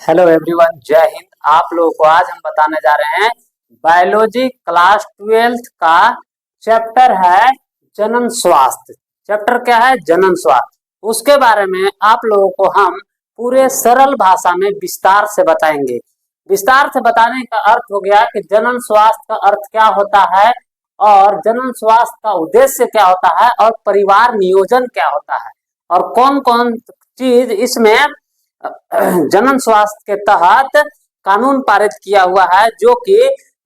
Hello everyone, जय हिंद। आप लोगों को आज हम बताने जा रहे हैं बायोलॉजी क्लास 12th का चैप्टर है जनन स्वास्थ्य। चैप्टर क्या है? जनन स्वास्थ्य। उसके बारे में आप लोगों को हम पूरे सरल भाषा में विस्तार से बताएंगे। विस्तार से बताने का अर्थ हो गया कि जनन स्वास्थ्य का अर्थ क्या होता है और जनन स्वास्थ्य का उद्देश्य क्या होता है और परिवार नियोजन क्या होता है और कौन कौन चीज इसमें जनन स्वास्थ्य के तहत कानून पारित किया हुआ है, जो कि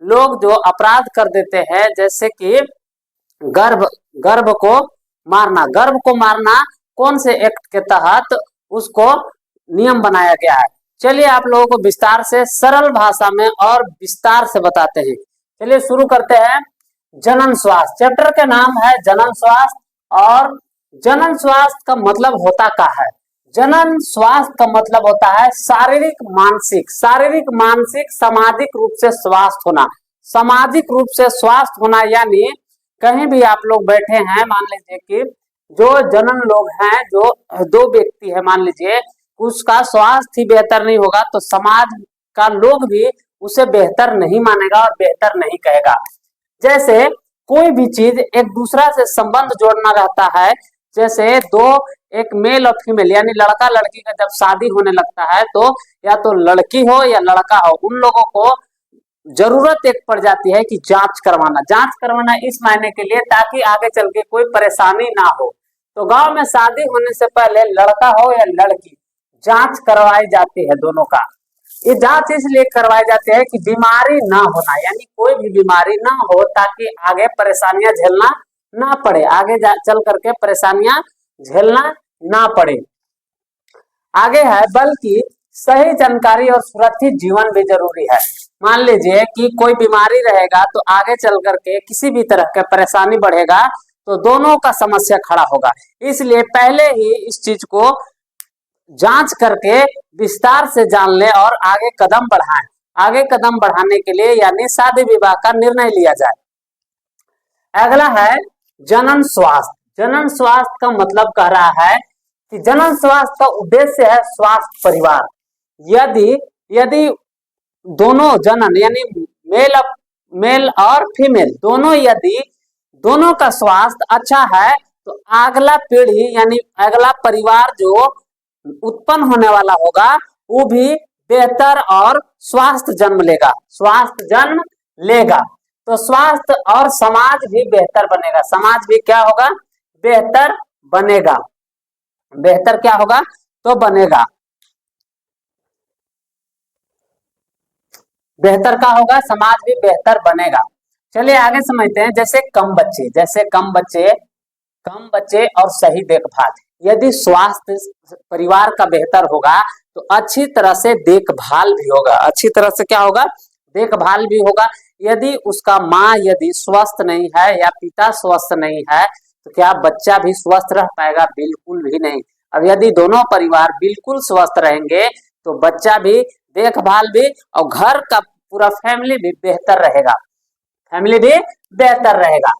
लोग जो अपराध कर देते हैं, जैसे कि गर्भ गर्भ को मारना कौन से एक्ट के तहत उसको नियम बनाया गया है। चलिए आप लोगों को विस्तार से सरल भाषा में और विस्तार से बताते हैं। चलिए शुरू करते हैं। जनन स्वास्थ्य चैप्टर के नाम है जनन स्वास्थ्य। और जनन स्वास्थ्य का मतलब होता क्या है? जनन स्वास्थ्य का मतलब होता है शारीरिक मानसिक सामाजिक रूप से स्वस्थ होना। सामाजिक रूप से स्वस्थ होना यानी कहीं भी आप लोग बैठे हैं, मान लीजिए कि जो जनन लोग हैं, जो दो व्यक्ति है, मान लीजिए उसका स्वास्थ्य ही बेहतर नहीं होगा तो समाज का लोग भी उसे बेहतर नहीं मानेगा और बेहतर नहीं कहेगा। जैसे कोई भी चीज एक दूसरा से संबंध जोड़ना रहता है, जैसे एक मेल और फीमेल यानी लड़का लड़की का जब शादी होने लगता है तो या तो लड़की हो या लड़का हो, उन लोगों को जरूरत एक पड़ जाती है कि जांच करवाना इस मायने के लिए ताकि आगे चल के कोई परेशानी ना हो। तो गांव में शादी होने से पहले लड़का हो या लड़की जांच करवाई जाती है दोनों का। ये जांच इसलिए करवाई जाती है कि बीमारी ना होना, यानी कोई भी बीमारी ना हो ताकि आगे परेशानियां झेलना ना पड़े, आगे चल करके परेशानियां झेलना ना पड़े। आगे है, बल्कि सही जानकारी और सुरक्षित जीवन भी जरूरी है। मान लीजिए कि कोई बीमारी रहेगा तो आगे चल करके किसी भी तरह का परेशानी बढ़ेगा तो दोनों का समस्या खड़ा होगा। इसलिए पहले ही इस चीज को जांच करके विस्तार से जान ले और आगे कदम बढ़ाएं। आगे कदम बढ़ाने के लिए यानी शादी विवाह का निर्णय लिया जाए। अगला है जनन स्वास्थ्य। जनन स्वास्थ्य का मतलब कह रहा है कि जनन स्वास्थ्य का उद्देश्य है स्वास्थ्य परिवार। यदि दोनों जनन यानी मेल और फीमेल दोनों का स्वास्थ्य अच्छा है तो अगला पीढ़ी यानी अगला परिवार जो उत्पन्न होने वाला होगा वो भी बेहतर और स्वास्थ्य जन्म लेगा। तो स्वास्थ्य और समाज भी बेहतर बनेगा। समाज भी क्या होगा? बेहतर बनेगा। बेहतर क्या होगा? तो बनेगा। बेहतर क्या होगा? समाज भी बेहतर बनेगा। चलिए आगे समझते हैं। जैसे कम बच्चे और सही देखभाल। यदि स्वास्थ्य परिवार का बेहतर होगा तो अच्छी तरह से देखभाल भी होगा। अच्छी तरह से क्या होगा? देखभाल भी होगा। यदि उसका माँ यदि स्वस्थ नहीं है या पिता स्वस्थ नहीं है तो क्या बच्चा भी स्वस्थ रह पाएगा? बिल्कुल भी नहीं। अब यदि दोनों परिवार बिल्कुल स्वस्थ रहेंगे तो बच्चा भी, देखभाल भी और घर का पूरा फैमिली भी बेहतर रहेगा।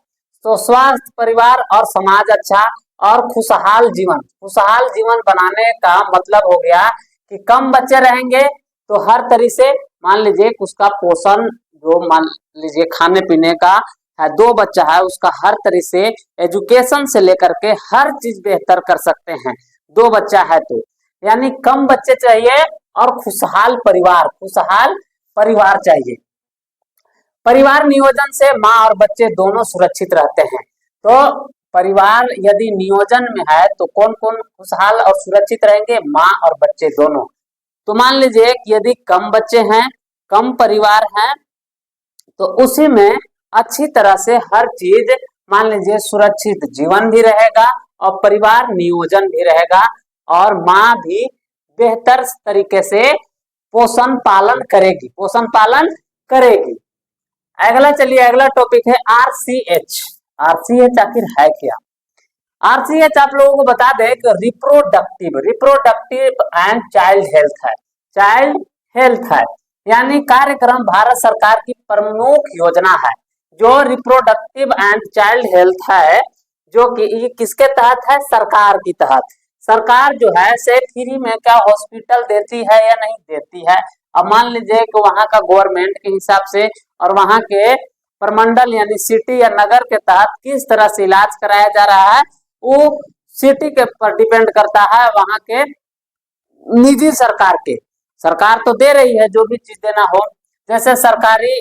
तो स्वास्थ्य परिवार और समाज अच्छा और खुशहाल जीवन बनाने का मतलब हो गया कि कम बच्चे रहेंगे तो हर तरह से मान लीजिए उसका पोषण, जो मान लीजिए खाने पीने का है, 2 बच्चा है उसका हर तरह से एजुकेशन से लेकर के हर चीज बेहतर कर सकते हैं 2 बच्चा है तो। यानी कम बच्चे चाहिए और खुशहाल परिवार चाहिए। परिवार नियोजन से माँ और बच्चे दोनों सुरक्षित रहते हैं। तो परिवार यदि नियोजन में है तो कौन कौन खुशहाल और सुरक्षित रहेंगे? माँ और बच्चे दोनों। तो मान लीजिए कि यदि कम बच्चे हैं, कम परिवार है तो उसी में अच्छी तरह से हर चीज मान लीजिए सुरक्षित जीवन भी रहेगा और परिवार नियोजन भी रहेगा और माँ भी बेहतर तरीके से पोषण पालन करेगी। अगला टॉपिक है आरसीएच। आरसीएच आखिर है क्या? आरसीएच आप लोगों को बता दें कि रिप्रोडक्टिव एंड चाइल्ड हेल्थ है। यानी कार्यक्रम भारत सरकार की प्रमुख योजना है जो रिप्रोडक्टिव एंड चाइल्ड हेल्थ है, जो कि ये किसके तहत है? सरकार सरकार जो है से फ्री में क्या हॉस्पिटल देती है या नहीं देती है। अब मान लीजिए कि वहां का गवर्नमेंट के हिसाब से और वहां के प्रमंडल यानी सिटी या नगर के तहत किस तरह से इलाज कराया जा रहा है, वो सिटी के पर डिपेंड करता है, वहां के निजी सरकार के। सरकार तो दे रही है जो भी चीज देना हो, जैसे सरकारी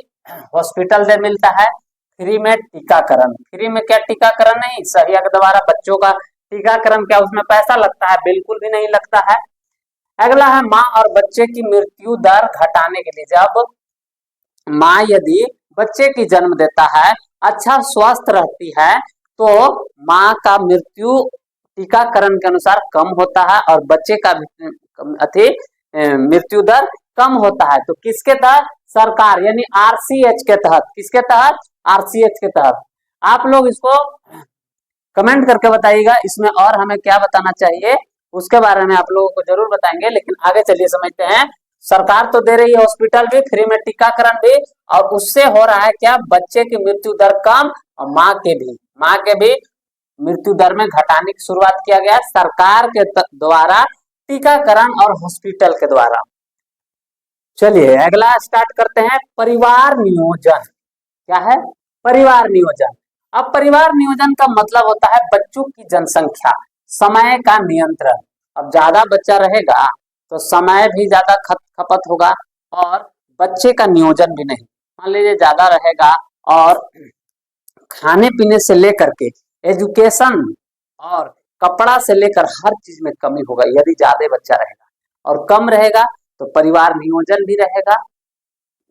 हॉस्पिटल से मिलता है, फ्री में टीकाकरण, फ्री में क्या टीकाकरण नहीं, सहिया के द्वारा बच्चों का टीकाकरण, क्या उसमें पैसा लगता है, बिल्कुल भी नहीं लगता है। अगला है माँ और बच्चे की मृत्यु दर घटाने के लिए, जब माँ यदि बच्चे की जन्म देता है, अच्छा स्वस्थ रहती है, तो माँ का मृत्यु टीकाकरण के अनुसार कम होता है और बच्चे का अति मृत्यु दर कम होता है। तो किसके तहत, सरकार यानी आरसीएच के तहत, किसके तहत, आरसीएच के तहत। आप लोग इसको कमेंट करके बताइएगा इसमें और हमें क्या बताना चाहिए, उसके बारे में आप लोगों को जरूर बताएंगे। लेकिन आगे चलिए समझते हैं, सरकार तो दे रही है हॉस्पिटल भी, फ्री में टीकाकरण भी, और उससे हो रहा है क्या, बच्चे की मृत्यु दर कम और माँ के भी मृत्यु दर में घटाने की शुरुआत किया गया सरकार के द्वारा, टीकाकरण और हॉस्पिटल के द्वारा। चलिए अगला स्टार्ट करते हैं, परिवार नियोजन। क्या है, परिवार नियोजन। अब परिवार नियोजन का मतलब होता है बच्चों की जनसंख्या, समय का नियंत्रण। अब ज्यादा बच्चा रहेगा तो समय भी ज्यादा खपत होगा और बच्चे का नियोजन भी नहीं। मान लीजिए ज्यादा रहेगा और खाने पीने से लेकर के एजुकेशन और कपड़ा से लेकर हर चीज में कमी होगा यदि ज्यादा बच्चा रहेगा, और कम रहेगा तो परिवार नियोजन भी रहेगा,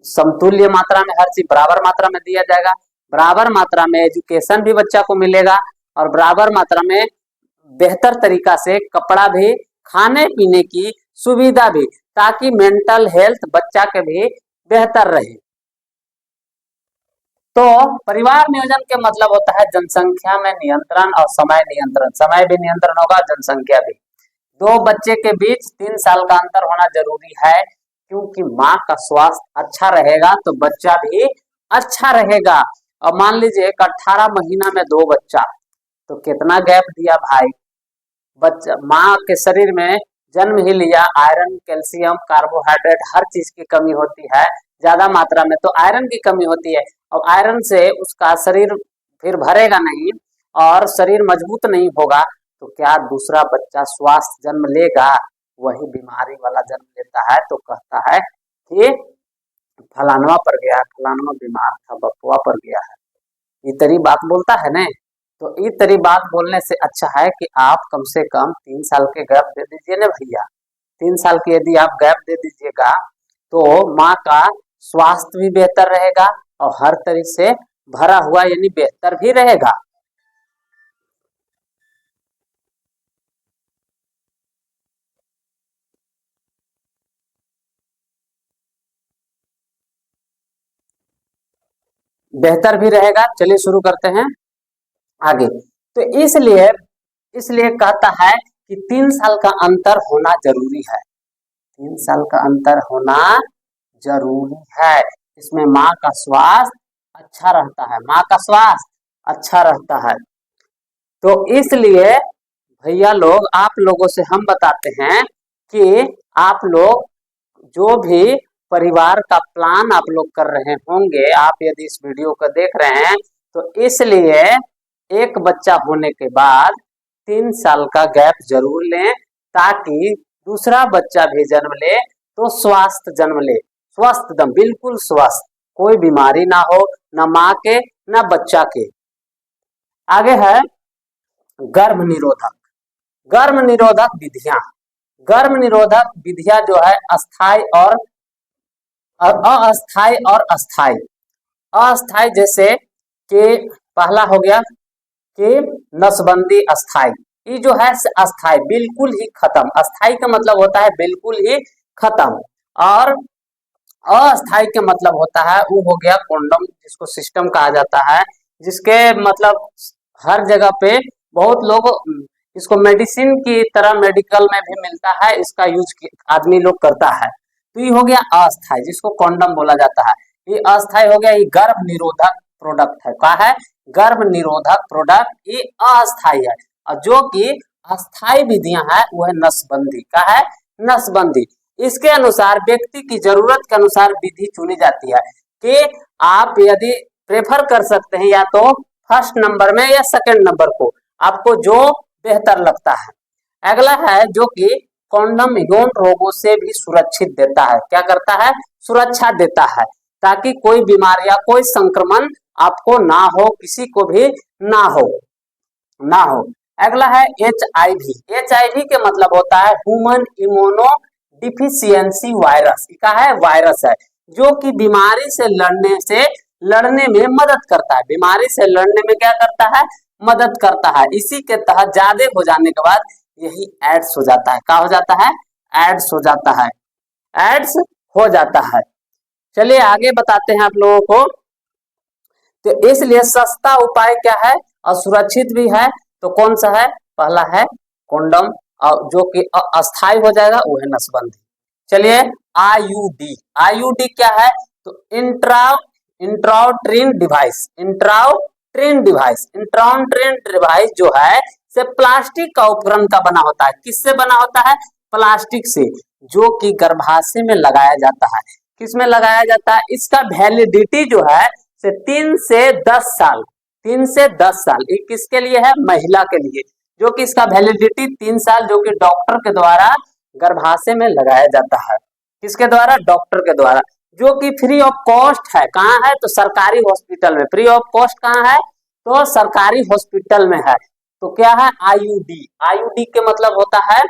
समतुल्य मात्रा में हर चीज बराबर मात्रा में दिया जाएगा, बराबर मात्रा में एजुकेशन भी बच्चा को मिलेगा और बराबर मात्रा में बेहतर तरीका से कपड़ा भी, खाने पीने की सुविधा भी, ताकि मेंटल हेल्थ बच्चा के भी बेहतर रहे। तो परिवार नियोजन के मतलब होता है जनसंख्या में नियंत्रण और समय नियंत्रण, समय भी नियंत्रण होगा, जनसंख्या भी। दो बच्चे के बीच 3 साल का अंतर होना जरूरी है, क्योंकि माँ का स्वास्थ्य अच्छा रहेगा तो बच्चा भी अच्छा रहेगा। और मान लीजिए 18 महीना में 2 बच्चा, तो कितना गैप दिया भाई, बच्चा माँ के शरीर में जन्म ही लिया, आयरन, कैल्शियम, कार्बोहाइड्रेट हर चीज की कमी होती है ज्यादा मात्रा में, तो आयरन की कमी होती है और आयरन से उसका शरीर फिर भरेगा नहीं और शरीर मजबूत नहीं होगा, तो क्या दूसरा बच्चा स्वास्थ्य जन्म लेगा, वही बीमारी वाला जन्म लेता है। तो कहता है कि फलानवा पर गया, फलानवा बीमार था, बपुआ पर गया है, ये तरी बात बोलता है ना। तो ये तरी बात बोलने से अच्छा है कि आप कम से कम 3 साल के गैप दे दीजिए ना भैया। 3 साल की यदि आप गैप दे दीजिएगा तो माँ का स्वास्थ्य भी बेहतर रहेगा और हर तरह से भरा हुआ यानी बेहतर भी रहेगा। बेहतर भी रहेगा। चलिए शुरू करते हैं आगे। तो इसलिए इसलिए कहता है कि 3 साल का अंतर होना जरूरी है, 3 साल का अंतर होना जरूरी है। इसमें माँ का स्वास्थ्य अच्छा रहता है, माँ का स्वास्थ्य अच्छा रहता है। तो इसलिए भैया लोग, आप लोगों से हम बताते हैं कि आप लोग जो भी परिवार का प्लान आप लोग कर रहे होंगे, आप यदि इस वीडियो को देख रहे हैं तो इसलिए एक बच्चा होने के बाद 3 साल का गैप जरूर लें, ताकि दूसरा बच्चा भी जन्म ले तो स्वस्थ जन्म ले, स्वस्थ दम, बिल्कुल स्वस्थ, कोई बीमारी ना हो, ना माँ के ना बच्चा के। आगे है गर्भ निरोधक। गर्भ निरोधक विधियां, गर्भ निरोधक विधियां जो है अस्थाई और अस्थाई और अस्थाई। अस्थाई जैसे कि पहला हो गया कि नसबंदी अस्थाई, ये जो है अस्थाई बिल्कुल ही खत्म, अस्थाई का मतलब होता है बिल्कुल ही खत्म, और अस्थाई के मतलब होता है वो हो गया कॉन्डोम, जिसको सिस्टम कहा जाता है, जिसके मतलब हर जगह पे बहुत लोग इसको मेडिसिन की तरह मेडिकल में भी मिलता है, इसका यूज आदमी लोग करता है। तो ये हो गया अस्थाई, जिसको कॉन्डम बोला जाता है। ये अस्थाई हो गया, ये गर्भ निरोधक प्रोडक्ट है। क्या है, गर्भ निरोधक प्रोडक्ट, ये अस्थाई है। और जो कि अस्थाई विधियां है वो है नसबंदी। क्या है? नसबंदी। इसके अनुसार व्यक्ति की जरूरत के अनुसार विधि चुनी जाती है कि आप यदि प्रेफर कर सकते हैं या तो फर्स्ट नंबर में या सेकंड नंबर को, आपको जो बेहतर लगता है। अगला है जो कि कॉन्डम यौन रोगों से भी सुरक्षित देता है। क्या करता है? सुरक्षा देता है, ताकि कोई बीमारी या कोई संक्रमण आपको ना हो, किसी को भी ना हो। अगला है HIV। HIV के मतलब होता है ह्यूमन इम्यूनो डिफिशियंसी वायरस। क्या है? वायरस है जो कि बीमारी से लड़ने में मदद करता है। बीमारी से लड़ने में क्या करता है? मदद करता है। इसी के तहत ज्यादा हो जाने के बाद यही एड्स हो जाता है। क्या हो जाता है? एड्स हो जाता है। एड्स हो जाता है। चलिए आगे बताते हैं आप लोगों को। तो इसलिए सस्ता उपाय क्या है और सुरक्षित भी है, तो कौन सा है? पहला है कॉन्डम, और जो कि अस्थाई हो जाएगा वो है नसबंदी। चलिए IUD। IUD क्या है? तो इंट्राउट्रीन डिवाइस जो है से प्लास्टिक का उपकरण का बना होता है। किससे बना होता है? प्लास्टिक से, जो कि गर्भाशय में लगाया जाता है। किसमें लगाया जाता है? इसका वैलिडिटी जो है से 3 से 10 साल। 3 से 10 साल ये किसके लिए है? महिला के लिए, जो कि इसका वैलिडिटी 3 साल, जो कि डॉक्टर के द्वारा गर्भाशय में लगाया जाता है। किसके द्वारा? डॉक्टर के द्वारा, जो कि फ्री ऑफ कॉस्ट है। कहाँ है? तो सरकारी हॉस्पिटल में। फ्री ऑफ कॉस्ट कहाँ है? तो सरकारी हॉस्पिटल में है। तो क्या है? IUD के मतलब होता है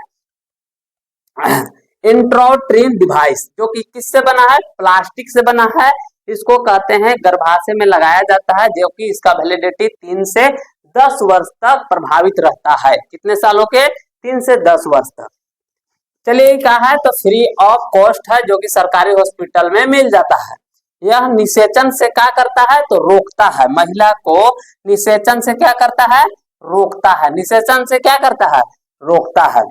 इंट्राउट्रीन डिवाइस, जो कि किससे बना है? प्लास्टिक से बना है। इसको कहते हैं गर्भाशय में लगाया जाता है, जो कि इसका वैलिडिटी 3 से 10 वर्ष तक प्रभावित रहता है। कितने सालों के? 3 से 10 वर्ष तक। चलिए कहा है तो फ्री ऑफ कॉस्ट है, जो कि सरकारी हॉस्पिटल में मिल जाता है। यह निषेचन से क्या करता है? तो रोकता है। महिला को निषेचन से क्या करता है? रोकता है। निषेचन से क्या करता है? रोकता है।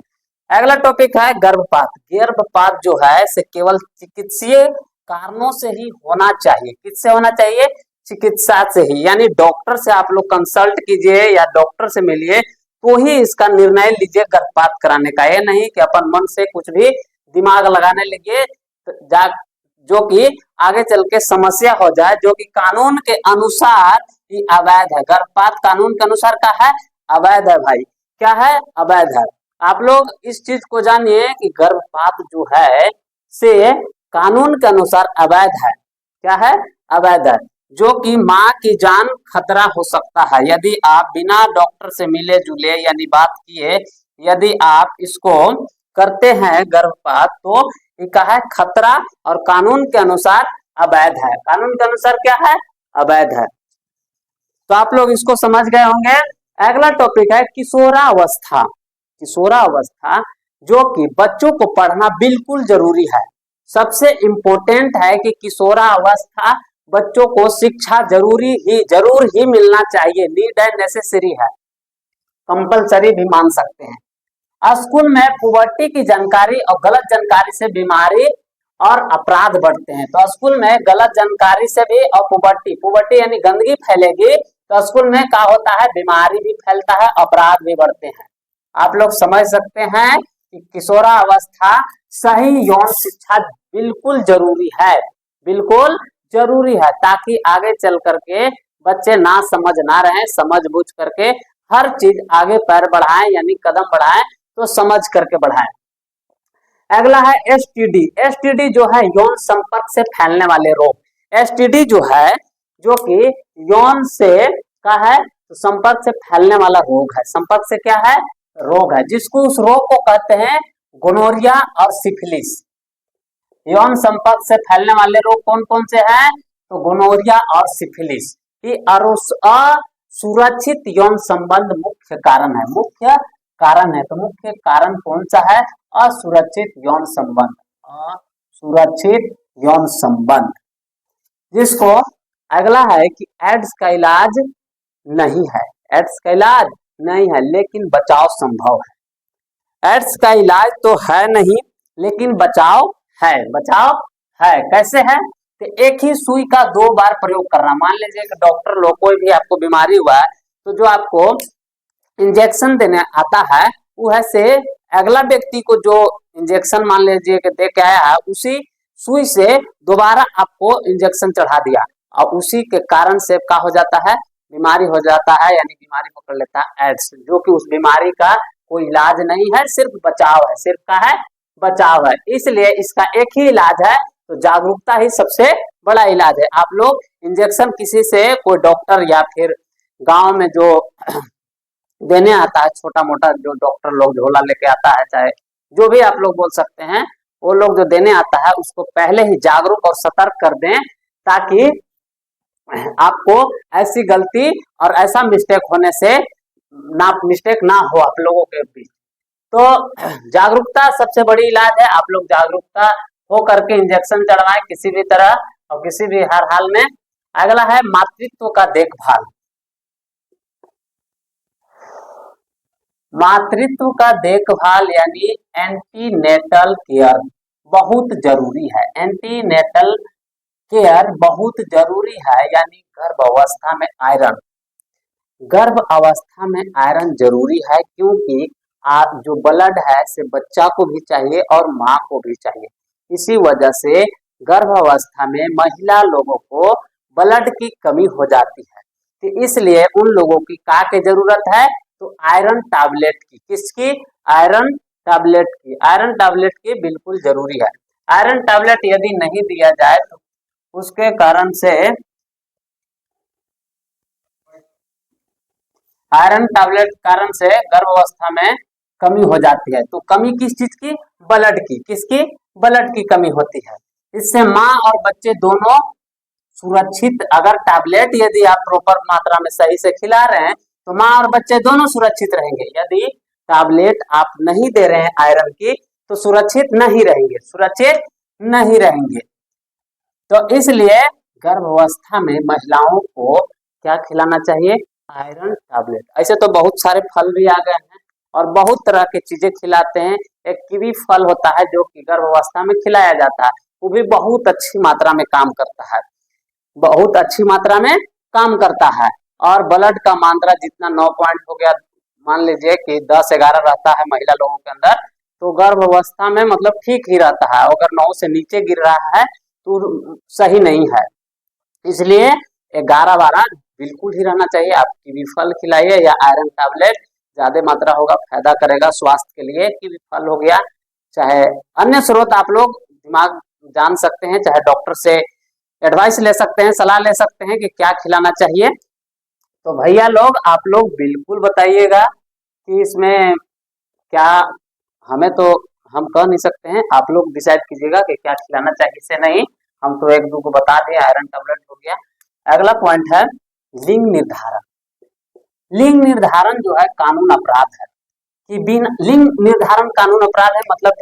अगला टॉपिक है गर्भपात। गर्भपात जो है से केवल चिकित्सीय कारणों से ही होना चाहिए। किससे होना चाहिए? चिकित्सा से ही, यानी डॉक्टर से आप लोग कंसल्ट कीजिए या डॉक्टर से मिलिए तो ही इसका निर्णय लीजिए गर्भपात कराने का। ये नहीं कि अपन मन से कुछ भी दिमाग लगाने लगे जो कि आगे चल के समस्या हो जाए, जो कि कानून के अनुसार ही अवैध है। गर्भपात कानून के अनुसार क्या है? अवैध है भाई। क्या है? अवैध है। आप लोग इस चीज को जानिए कि गर्भपात जो है से कानून के अनुसार अवैध है। क्या है? अवैध है, जो कि माँ की जान खतरा हो सकता है। यदि आप बिना डॉक्टर से मिले जुले यानी बात किए यदि आप इसको करते हैं गर्भपात, तो ये क्या है? खतरा, और कानून के अनुसार अवैध है। कानून के अनुसार क्या है? अवैध है। तो आप लोग इसको समझ गए होंगे। अगला टॉपिक है किशोरावस्था। किशोरावस्था जो कि बच्चों को पढ़ना बिल्कुल जरूरी है। सबसे इम्पोर्टेंट है कि किशोरावस्था बच्चों को शिक्षा जरूर ही मिलना चाहिए। नीड एंड नेसेसरी है, कंपलसरी भी मान सकते हैं। स्कूल में पुबर्टी की जानकारी और गलत जानकारी से बीमारी और अपराध बढ़ते हैं। तो स्कूल में गलत जानकारी से भी और पुबर्टी यानी गंदगी फैलेगी तो स्कूल में क्या होता है? बीमारी भी फैलता है, अपराध भी बढ़ते हैं। आप लोग समझ सकते हैं कि किशोरावस्था सही यौन शिक्षा बिल्कुल जरूरी है। बिल्कुल जरूरी है, ताकि आगे चल करके बच्चे ना समझ ना रहे, समझ बूझ करके हर चीज आगे पैर बढ़ाएं, यानी कदम बढ़ाएं तो समझ करके बढ़ाएं। अगला है STD। STD जो है यौन संपर्क से फैलने वाले रोग। STD जो है जो कि यौन से का है तो संपर्क से फैलने वाला रोग है। संपर्क से क्या है? रोग है, जिसको उस रोग को कहते हैं गोनोरिया और सिफिलिस। यौन संपर्क से फैलने वाले रोग कौन कौन से हैं? तो गोनोरिया और सिफिलिस। असुरक्षित यौन संबंध मुख्य कारण है। मुख्य कारण है, तो मुख्य कारण कौन सा है? असुरक्षित यौन संबंध। असुरक्षित यौन संबंध, जिसको अगला है कि एड्स का इलाज नहीं है। एड्स का इलाज नहीं है, लेकिन बचाव संभव है। एड्स का इलाज तो है नहीं, लेकिन बचाव है। बचाव है, कैसे है? तो एक ही सुई का 2 बार प्रयोग करना। मान लीजिए कि डॉक्टर लोग कोई भी आपको बीमारी हुआ है तो जो आपको इंजेक्शन देने आता है वह से अगला व्यक्ति को जो इंजेक्शन मान लीजिए कि दे के आया है, उसी सुई से दोबारा आपको इंजेक्शन चढ़ा दिया और उसी के कारण से क्या हो जाता है, बीमारी हो जाता है, यानी बीमारी पकड़ लेता है एड्स, जो कि उस बीमारी का कोई इलाज नहीं है, सिर्फ बचाव है, सिर्फ का है बचाव है। इसलिए इसका एक ही इलाज है, तो जागरूकता ही सबसे बड़ा इलाज है। आप लोग इंजेक्शन किसी से कोई डॉक्टर या फिर गांव में जो देने आता है, छोटा मोटा जो डॉक्टर लोग झोला लेके आता है, चाहे जो भी आप लोग बोल सकते हैं, वो लोग जो देने आता है उसको पहले ही जागरूक और सतर्क कर दें, ताकि आपको ऐसी गलती और ऐसा मिस्टेक होने से मिस्टेक ना हो आप लोगों के बीच। तो जागरूकता सबसे बड़ी इलाज है। आप लोग जागरूकता हो करके इंजेक्शन चढ़वाएं किसी भी तरह और किसी भी हर हाल में। अगला है मातृत्व का देखभाल। मातृत्व का देखभाल यानी एंटीनेटल केयर बहुत जरूरी है। एंटीनेटल केयर बहुत जरूरी है, यानी गर्भ अवस्था में आयरन, गर्भ अवस्था में आयरन जरूरी है, क्योंकि जो ब्लड है से बच्चा को भी चाहिए और माँ को भी चाहिए। इसी वजह से गर्भ अवस्था में महिला लोगों को ब्लड की कमी हो जाती है, तो इसलिए उन लोगों की क्या की जरूरत है, तो आयरन टैबलेट की, किसकी, आयरन टैबलेट की, आयरन टैबलेट की बिल्कुल जरूरी है। आयरन टैबलेट यदि नहीं दिया जाए तो उसके कारण से आयरन टैबलेट कारण से गर्भावस्था में कमी हो जाती है। तो कमी किस चीज की, ब्लड की, किसकी, ब्लड की कमी होती है। इससे माँ और बच्चे दोनों सुरक्षित, अगर टैबलेट यदि आप प्रॉपर मात्रा में सही से खिला रहे हैं तो माँ और बच्चे दोनों सुरक्षित रहेंगे। यदि टैबलेट आप नहीं दे रहे हैं आयरन की तो सुरक्षित नहीं रहेंगे, सुरक्षित नहीं रहेंगे। तो इसलिए गर्भावस्था में महिलाओं को क्या खिलाना चाहिए, आयरन टैबलेट। ऐसे तो बहुत सारे फल भी आ गए हैं और बहुत तरह की चीजें खिलाते हैं। एक कीवी फल होता है जो कि गर्भावस्था में खिलाया जाता है, वो भी बहुत अच्छी मात्रा में काम करता है, बहुत अच्छी मात्रा में काम करता है। और ब्लड का मात्रा जितना 9 पॉइंट हो गया, मान लीजिए कि 10-11 रहता है महिला लोगों के अंदर, तो गर्भावस्था में मतलब ठीक ही रहता है। अगर 9 से नीचे गिर रहा है तो सही नहीं है, इसलिए 11-12 बिल्कुल ही रहना चाहिए। आप कीवी फल खिलाइए या आयरन टैबलेट, ज्यादा मात्रा होगा, फायदा करेगा स्वास्थ्य के लिए। कीवी फल हो गया, चाहे अन्य स्रोत आप लोग दिमाग जान सकते हैं, चाहे डॉक्टर से एडवाइस ले सकते हैं, सलाह ले सकते हैं कि क्या खिलाना चाहिए। तो भैया लोग आप लोग बिल्कुल बताइएगा कि इसमें क्या, हमें तो हम कह नहीं सकते हैं, आप लोग डिसाइड कीजिएगा कि क्या खिलाना चाहिए से नहीं। हम तो 1-2 को बता दिए, आयरन टैबलेट हो गया। अगला पॉइंट है लिंग निर्धारण। लिंग निर्धारण जो है कानून अपराध है, कि बिना लिंग निर्धारण कानून अपराध है, मतलब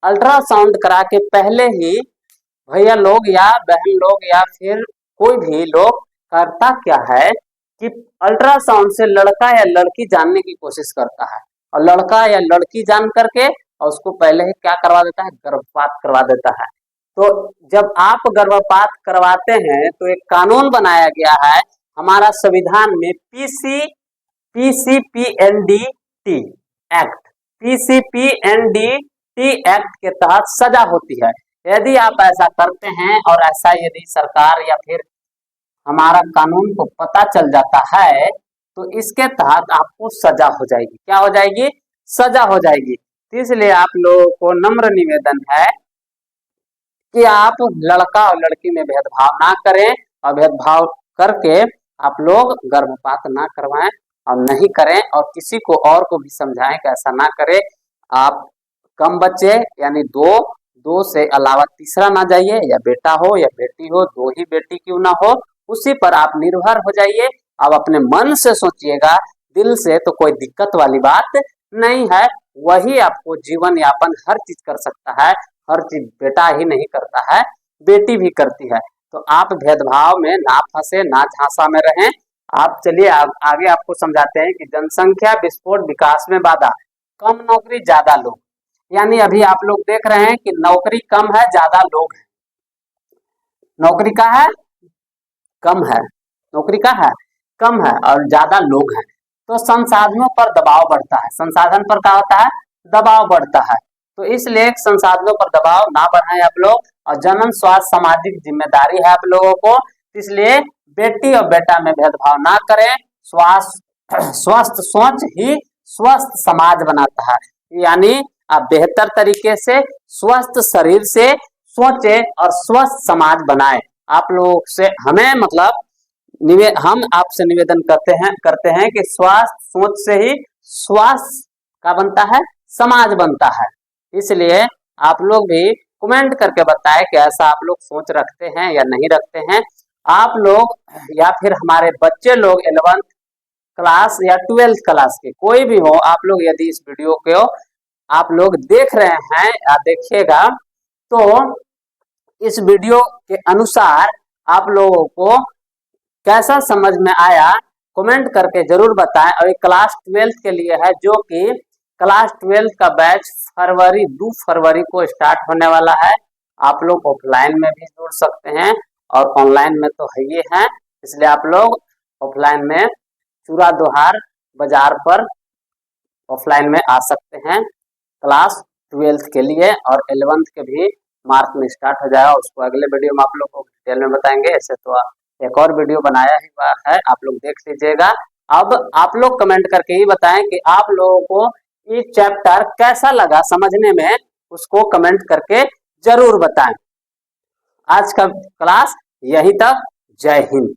अल्ट्रासाउंड करा के पहले ही भैया लोग या बहन लोग या फिर कोई भी लोग करता क्या है कि अल्ट्रासाउंड से लड़का या लड़की जानने की कोशिश करता है, और लड़का या लड़की जान करके और उसको पहले ही क्या करवा देता है, गर्भपात करवा देता है। तो जब आप गर्भपात करवाते हैं तो एक कानून बनाया गया है हमारा संविधान में, पीसीपीएनडीटी एक्ट, पीसीपीएनडीटी एक्ट के तहत सजा होती है यदि आप ऐसा करते हैं। और ऐसा यदि सरकार या फिर हमारा कानून को पता चल जाता है तो इसके तहत आपको सजा हो जाएगी। क्या हो जाएगी, सजा हो जाएगी। तो इसलिए आप लोगों को नम्र निवेदन है कि आप लड़का और लड़की में भेदभाव ना करें, और भेदभाव करके आप लोग गर्भपात ना करवाएं और नहीं करें, और किसी को और को भी समझाएं कि ऐसा ना करें। आप कम बच्चे यानी दो से अलावा तीसरा ना जाइए, या बेटा हो या बेटी हो, 2 ही बेटी क्यों ना हो, उसी पर आप निर्भर हो जाइए। अब अपने मन से सोचिएगा, दिल से तो कोई दिक्कत वाली बात नहीं है। वही आपको जीवन यापन हर चीज कर सकता है, हर चीज बेटा ही नहीं करता है, बेटी भी करती है। तो आप भेदभाव में ना फंसे, ना झांसा में रहें। आप चलिए आगे आपको समझाते हैं कि जनसंख्या विस्फोट विकास में बाधा, कम नौकरी ज्यादा लोग, यानी अभी आप लोग देख रहे हैं कि नौकरी कम है, ज्यादा लोग हैं। नौकरी का है कम है, नौकरी का है कम है और ज्यादा लोग हैं। तो संसाधनों पर दबाव बढ़ता है। संसाधन पर क्या होता है? दबाव बढ़ता है। तो इसलिए संसाधनों पर दबाव ना बढ़ाएं आप लोग। और जनन स्वास्थ्य सामाजिक जिम्मेदारी है आप लोगों को, इसलिए बेटी और बेटा में भेदभाव ना करें। स्वस्थ सोच ही स्वस्थ समाज बनाता है, यानी आप बेहतर तरीके से स्वस्थ शरीर से सोचे और स्वस्थ समाज बनाए। आप लोगों से हमें मतलब हम आपसे निवेदन करते हैं कि स्वास्थ्य सोच से ही स्वास्थ्य का बनता है, समाज बनता है। इसलिए आप लोग भी कमेंट करके बताएं कि ऐसा आप लोग सोच रखते हैं या नहीं रखते हैं। आप लोग या फिर हमारे बच्चे लोग 11th क्लास या 12th क्लास के कोई भी हो, आप लोग यदि इस वीडियो को आप लोग देख रहे हैं या देखिएगा, तो इस वीडियो के अनुसार आप लोगों को कैसा समझ में आया कमेंट करके जरूर बताएं। और क्लास 12th के लिए है, जो कि क्लास 12th का बैच 2 फरवरी को स्टार्ट होने वाला है। आप लोग ऑफलाइन में भी जुड़ सकते हैं और ऑनलाइन में तो है ही है, इसलिए आप लोग ऑफलाइन में चूरा दोहार बाजार पर ऑफलाइन में आ सकते हैं क्लास 12th के लिए। और 11th के भी मार्च में स्टार्ट हो जाएगा, उसको अगले वीडियो में आप लोग को डिटेल में बताएंगे। ऐसे तो एक और वीडियो बनाया ही हुआ है, आप लोग देख लीजिएगा। अब आप लोग कमेंट करके ही बताएं कि आप लोगों को ये चैप्टर कैसा लगा समझने में, उसको कमेंट करके जरूर बताएं। आज का क्लास यही तक। जय हिंद।